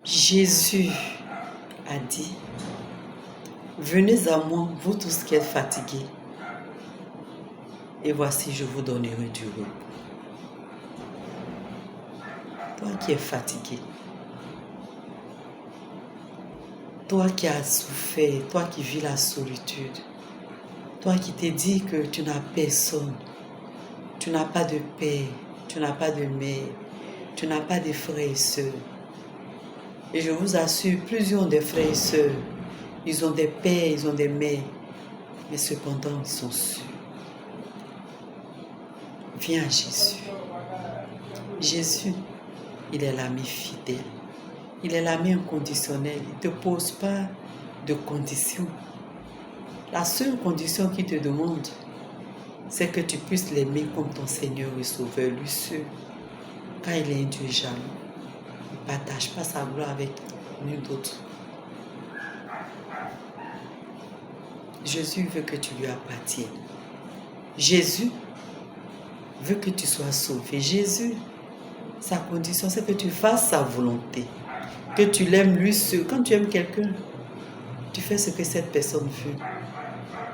Jésus a dit, venez à moi, vous tous qui êtes fatigués, et voici, je vous donnerai du repos. Toi qui es fatigué, toi qui as souffert, toi qui vis la solitude, toi qui t'es dit que tu n'as personne, tu n'as pas de père, tu n'as pas de mère, tu n'as pas de frères et sœurs. Et je vous assure, plusieurs ont des frères et sœurs, ils ont des pères, ils ont des mères, mais cependant ils sont sûrs. Viens à Jésus. Jésus, il est l'ami fidèle. Il est l'ami inconditionnel. Il ne te pose pas de conditions. La seule condition qu'il te demande, c'est que tu puisses l'aimer comme ton Seigneur et Sauveur, lui seul. Car il est un Dieu jaloux. Il ne partage pas sa gloire avec nul d'autre. Jésus veut que tu lui appartiennes. Jésus veut que tu sois sauvé. Jésus, sa condition, c'est que tu fasses sa volonté. Que tu l'aimes lui seul. Quand tu aimes quelqu'un, tu fais ce que cette personne veut.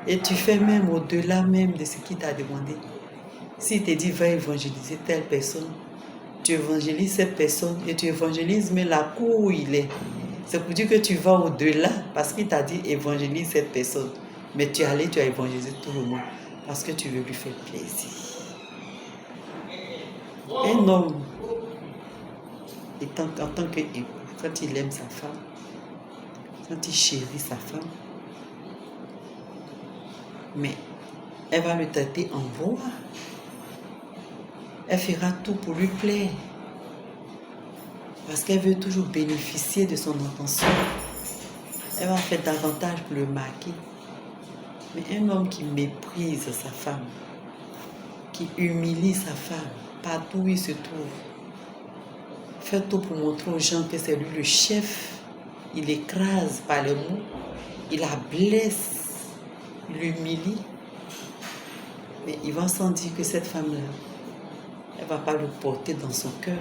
Et tu fais même au-delà même de ce qu'il t'a demandé. S'il te dit, va évangéliser telle personne, tu évangélises cette personne et tu évangélises même la cour où il est. C'est pour dire que tu vas au-delà parce qu'il t'a dit, évangélise cette personne. Mais tu es allé, tu as évangélisé tout le monde parce que tu veux lui faire plaisir. Un homme, en tant qu'époux, quand il aime sa femme, quand il chérit sa femme, mais elle va le traiter en voix. Elle fera tout pour lui plaire. Parce qu'elle veut toujours bénéficier de son attention. Elle va faire davantage pour le marquer. Mais un homme qui méprise sa femme, qui humilie sa femme, partout où il se trouve, fait tout pour montrer aux gens que c'est lui le chef. Il écrase par les mots, il la blesse, il l'humilie. Mais il va sans dire que cette femme-là, elle ne va pas le porter dans son cœur.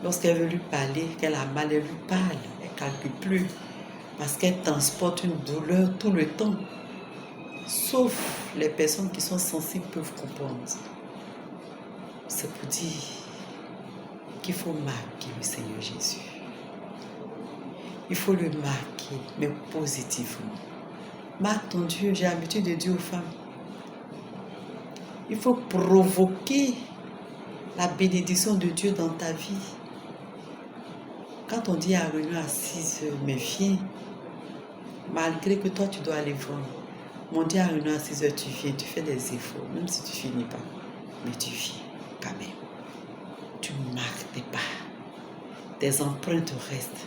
Lorsqu'elle veut lui parler, qu'elle a mal, elle lui parle. Elle ne calcule plus. Parce qu'elle transporte une douleur tout le temps. Sauf les personnes qui sont sensibles peuvent comprendre. C'est pour dire qu'il faut marquer le Seigneur Jésus. Il faut le marquer, mais positivement. Marque ton Dieu, j'ai l'habitude de dire aux femmes. Il faut provoquer la bénédiction de Dieu dans ta vie. Quand on dit à réunion à 6 heures, mais viens, malgré que toi tu dois aller vendre, on dit à réunion à 6 heures, tu viens, tu fais des efforts, même si tu finis pas, mais tu viens quand même. Tu marques tes pas, tes empreintes restent.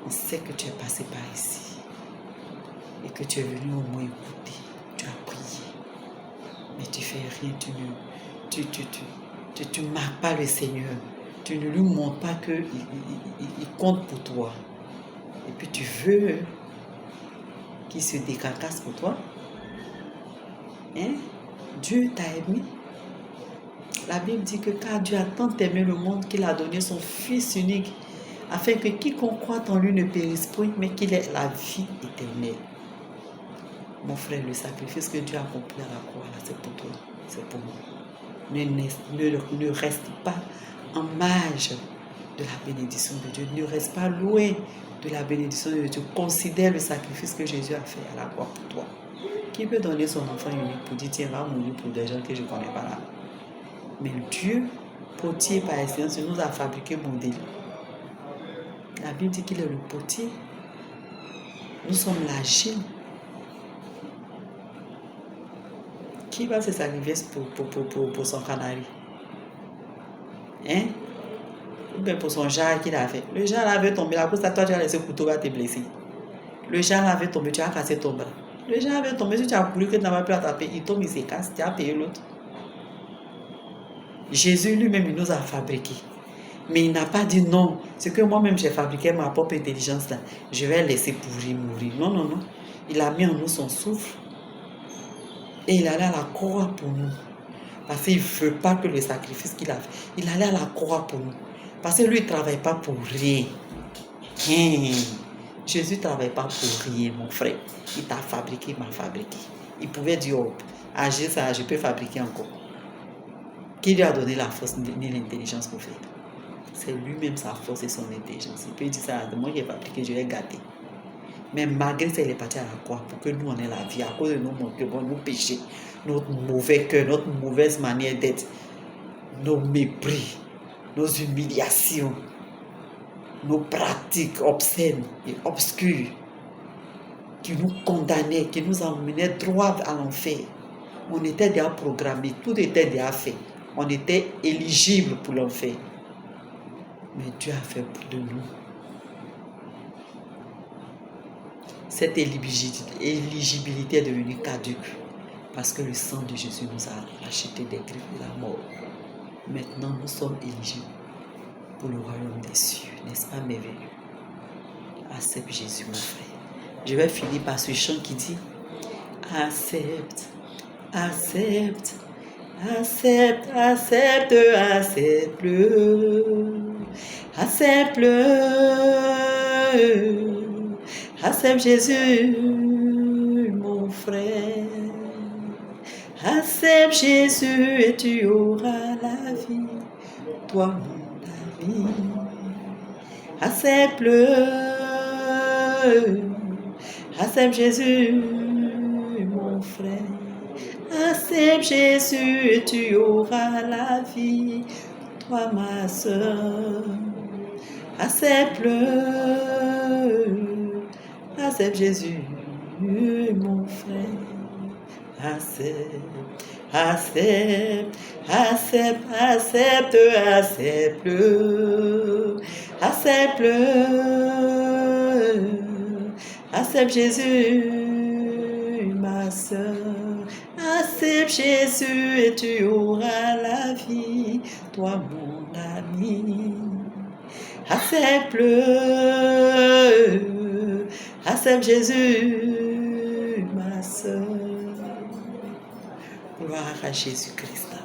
On sait que tu es passé par ici et que tu es venu au moins écouter, tu as prié. Mais tu fais rien, tu ne marques pas le Seigneur. Tu ne lui montres pas qu'il compte pour toi. Et puis tu veux qu'il se décarcasse pour toi. Hein? Dieu t'a aimé. La Bible dit que car Dieu a tant aimé le monde qu'il a donné son Fils unique, afin que quiconque croit en lui ne périsse point, mais qu'il ait la vie éternelle. Mon frère, le sacrifice que Dieu a accompli à la croix, c'est pour toi, c'est pour moi. Ne reste pas en marge de la bénédiction de Dieu. Ne reste pas loin de la bénédiction de Dieu. Considère le sacrifice que Jésus a fait à la croix pour toi. Qui peut donner son enfant unique pour dire, tiens, va mourir pour des gens que je ne connais pas là. Mais Dieu, potier par excellence, nous a fabriqué modèle. La Bible dit qu'il est le potier. Nous sommes l'argile. Qui va se sacrifier pour son canari? Hein? Ou bien pour son jar qu'il a fait. Le jar avait tombé, à cause de toi, tu as laissé le couteau, va te blesser. Le jar avait tombé, tu as cassé ton bras. Le jar avait tombé, si tu as couru que tu n'avais plus à taper, il tombe, il se casse, tu as payé l'autre. Jésus lui-même, il nous a fabriqués. Mais il n'a pas dit non. Ce que moi-même j'ai fabriqué, ma propre intelligence là, je vais laisser pourrir, mourir. Non, non, non. Il a mis en nous son souffle. Et il allait à la croix pour nous. Parce qu'il ne veut pas que le sacrifice qu'il a fait, il allait à la croix pour nous. Parce que lui, il ne travaille pas pour rien. Jésus ne travaille pas pour rien, mon frère. Il t'a fabriqué, il m'a fabriqué. Il pouvait dire, oh, agir ça, je peux fabriquer encore. Qui lui a donné la force ni l'intelligence pour faire? C'est lui-même sa force et son intelligence. Il peut dire ça, moi qui ai fabriqué, je vais gâter. Mais malgré ça, il est parti à la croix pour que nous, on ait la vie. À cause de nos péchés, notre mauvais cœur, notre mauvaise manière d'être, nos mépris, nos humiliations, nos pratiques obscènes et obscures qui nous condamnaient, qui nous emmenaient droit à l'enfer. On était déjà programmés, tout était déjà fait. On était éligible pour l'enfer. Mais Dieu a fait de nous. Cette éligibilité est devenue caduque parce que le sang de Jésus nous a acheté des griffes de la mort. Maintenant, nous sommes éligibles pour le royaume des cieux. N'est-ce pas merveilleux? Accepte Jésus, mon frère. Je vais finir par ce chant qui dit: accepte, accepte, accepte, accepte, accepte-le, accepte-le, accepte Jésus, mon frère. Accepte Jésus et tu auras la vie, toi mon ami. Accepte-le, accepte Jésus, mon frère. Accepte Jésus et tu auras la vie, toi ma soeur. Accepte-le, accepte Jésus, mon frère. Accepte, accepte, accepte, accepte, accepte-le, accepte-le, accepte Jésus, ma soeur. Accepte Jésus et tu auras la vie, toi mon ami. Accepte-le, accepte Jésus, ma soeur. Gloire à Jésus-Christ.